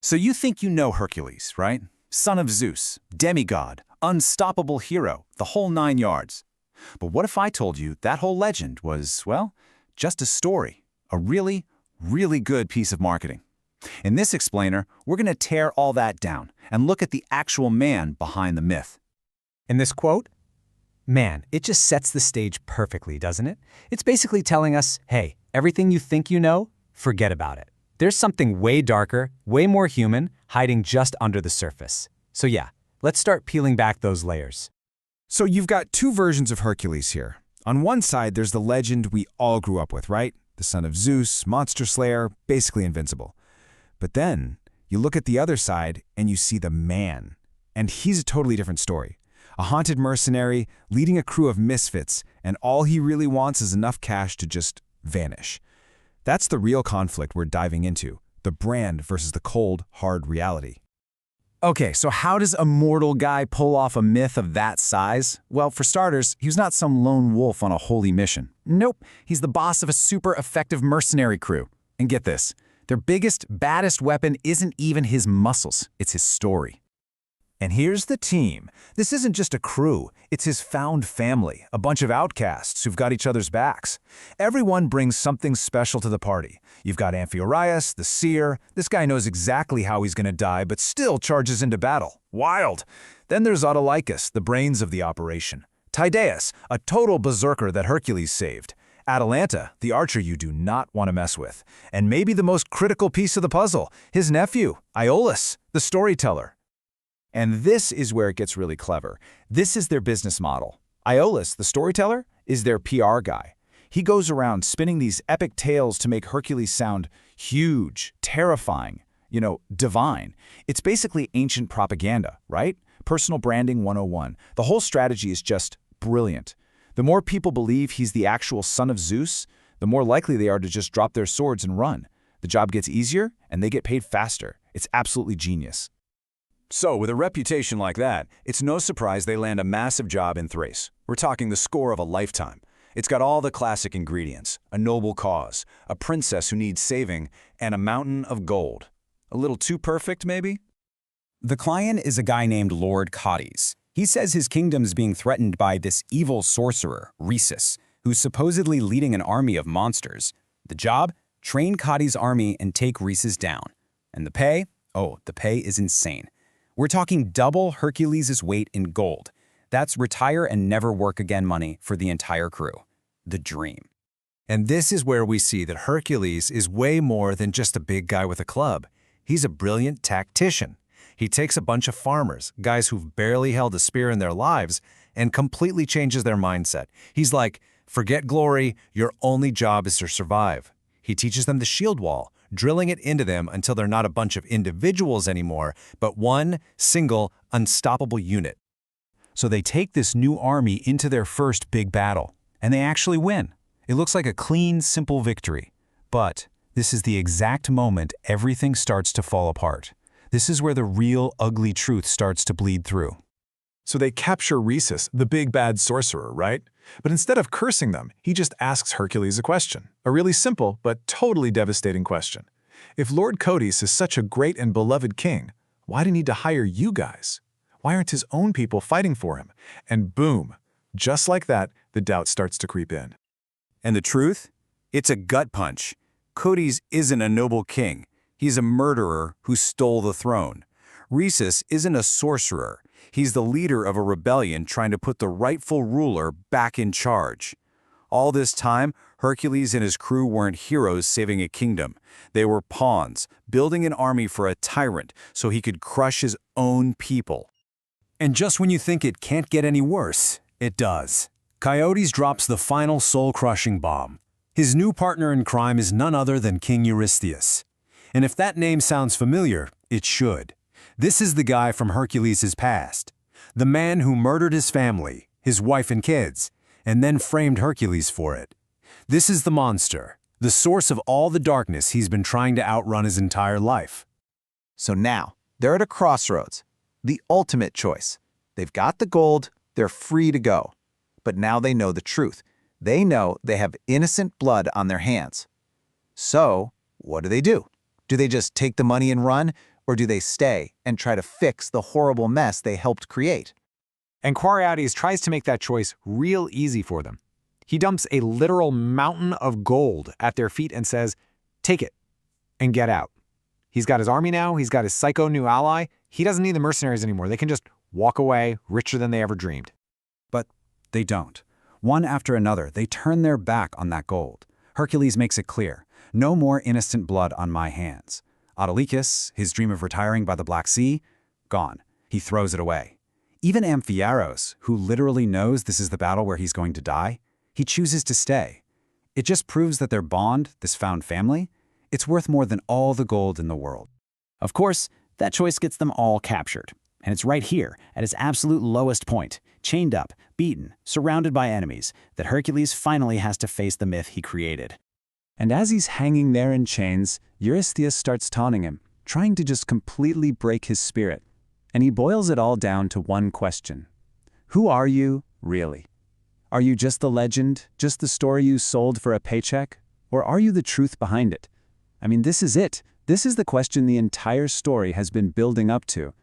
So you think you know Hercules, right? Son of Zeus, demigod, unstoppable hero, the whole 9 yards. But what if I told you that whole legend was, well, just a story, a really, really good piece of marketing? In this explainer, we're going to tear all that down and look at the actual man behind the myth. In this quote, man, it just sets the stage perfectly, doesn't it? It's basically telling us, hey, everything you think you know, forget about it. There's something way darker, way more human, hiding just under the surface. So yeah, let's start peeling back those layers. So you've got two versions of Hercules here. On one side, there's the legend we all grew up with, right? The son of Zeus, monster slayer, basically invincible. But then, you look at the other side and you see the man. And he's a totally different story. A haunted mercenary, leading a crew of misfits, and all he really wants is enough cash to just vanish. That's the real conflict we're diving into, the brand versus the cold, hard reality. Okay, so how does a mortal guy pull off a myth of that size? Well, for starters, he was not some lone wolf on a holy mission. Nope, he's the boss of a super effective mercenary crew. And get this, their biggest, baddest weapon isn't even his muscles, it's his story. And here's the team. This isn't just a crew, it's his found family, a bunch of outcasts who've got each other's backs. Everyone brings something special to the party. You've got Amphiaraus, the seer. This guy knows exactly how he's gonna die, but still charges into battle. Wild! Then there's Autolycus, the brains of the operation. Tydeus, a total berserker that Hercules saved. Atalanta, the archer you do not want to mess with. And maybe the most critical piece of the puzzle, his nephew, Iolaus, the storyteller. And this is where it gets really clever. This is their business model. Iolaus, the storyteller, is their PR guy. He goes around spinning these epic tales to make Hercules sound huge, terrifying, divine. It's basically ancient propaganda, right? Personal branding 101. The whole strategy is just brilliant. The more people believe he's the actual son of Zeus, the more likely they are to just drop their swords and run. The job gets easier, and they get paid faster. It's absolutely genius. So, with a reputation like that, it's no surprise they land a massive job in Thrace. We're talking the score of a lifetime. It's got all the classic ingredients: a noble cause, a princess who needs saving, and a mountain of gold. A little too perfect, maybe? The client is a guy named Lord Cotys. He says his kingdom's being threatened by this evil sorcerer, Rhesus, who's supposedly leading an army of monsters. The job? Train Cotys' army and take Rhesus down. And the pay? Oh, the pay is insane. We're talking double Hercules' weight in gold. That's retire and never work again money for the entire crew. The dream. And this is where we see that Hercules is way more than just a big guy with a club. He's a brilliant tactician. He takes a bunch of farmers, guys who've barely held a spear in their lives, and completely changes their mindset. He's like, forget glory, your only job is to survive. He teaches them the shield wall, drilling it into them until they're not a bunch of individuals anymore, but one single, unstoppable unit. So they take this new army into their first big battle, and they actually win. It looks like a clean, simple victory. But this is the exact moment everything starts to fall apart. This is where the real, ugly truth starts to bleed through. So they capture Rhesus, the big bad sorcerer, right? But instead of cursing them, he just asks Hercules a question. A really simple, but totally devastating question. If Lord Cotys is such a great and beloved king, why did he need to hire you guys? Why aren't his own people fighting for him? And boom, just like that, the doubt starts to creep in. And the truth? It's a gut punch. Cotys isn't a noble king. He's a murderer who stole the throne. Rhesus isn't a sorcerer. He's the leader of a rebellion trying to put the rightful ruler back in charge. All this time, Hercules and his crew weren't heroes saving a kingdom. They were pawns, building an army for a tyrant so he could crush his own people. And just when you think it can't get any worse, it does. Coyotes drops the final soul-crushing bomb. His new partner in crime is none other than King Eurystheus. And if that name sounds familiar, it should. This is the guy from Hercules' past. The man who murdered his family, his wife and kids, and then framed Hercules for it. This is the monster, the source of all the darkness he's been trying to outrun his entire life. So now, they're at a crossroads, the ultimate choice. They've got the gold, they're free to go. But now they know the truth. They know they have innocent blood on their hands. So, what do? Do they just take the money and run, Or do they stay and try to fix the horrible mess they helped create? And Quariades tries to make that choice real easy for them. He dumps a literal mountain of gold at their feet and says, "Take it and get out." He's got his army now. He's got his psycho new ally. He doesn't need the mercenaries anymore. They can just walk away richer than they ever dreamed. But they don't. One after another, they turn their back on that gold. Hercules makes it clear, no more innocent blood on my hands. Autolycus, his dream of retiring by the Black Sea, gone. He throws it away. Even Amphiaraos, who literally knows this is the battle where he's going to die, he chooses to stay. It just proves that their bond, this found family, it's worth more than all the gold in the world. Of course, that choice gets them all captured. And it's right here, at its absolute lowest point, chained up, beaten, surrounded by enemies, that Hercules finally has to face the myth he created. And as he's hanging there in chains, Eurystheus starts taunting him, trying to just completely break his spirit. And he boils it all down to one question. Who are you, really? Are you just the legend, just the story you sold for a paycheck? Or are you the truth behind it? I mean, this is it. This is the question the entire story has been building up to.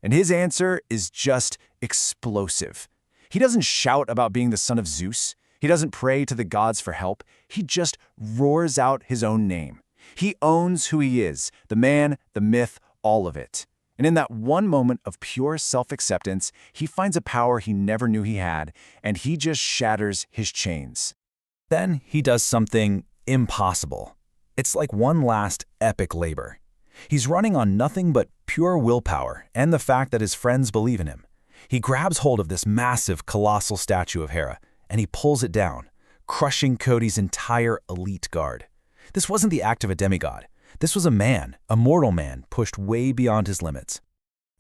And his answer is just explosive. He doesn't shout about being the son of Zeus. He doesn't pray to the gods for help. He just roars out his own name. He owns who he is, the man, the myth, all of it. And in that one moment of pure self-acceptance, he finds a power he never knew he had, and he just shatters his chains. Then he does something impossible. It's like one last epic labor. He's running on nothing but pure willpower and the fact that his friends believe in him. He grabs hold of this massive, colossal statue of Hera, and he pulls it down, crushing Cody's entire elite guard. This wasn't the act of a demigod. This was a man, a mortal man, pushed way beyond his limits.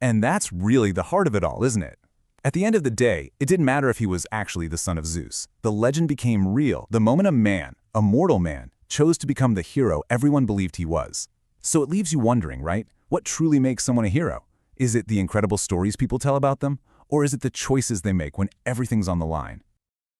And that's really the heart of it all, isn't it? At the end of the day, it didn't matter if he was actually the son of Zeus. The legend became real the moment a man, a mortal man, chose to become the hero everyone believed he was. So it leaves you wondering, right? What truly makes someone a hero? Is it the incredible stories people tell about them? Or is it the choices they make when everything's on the line?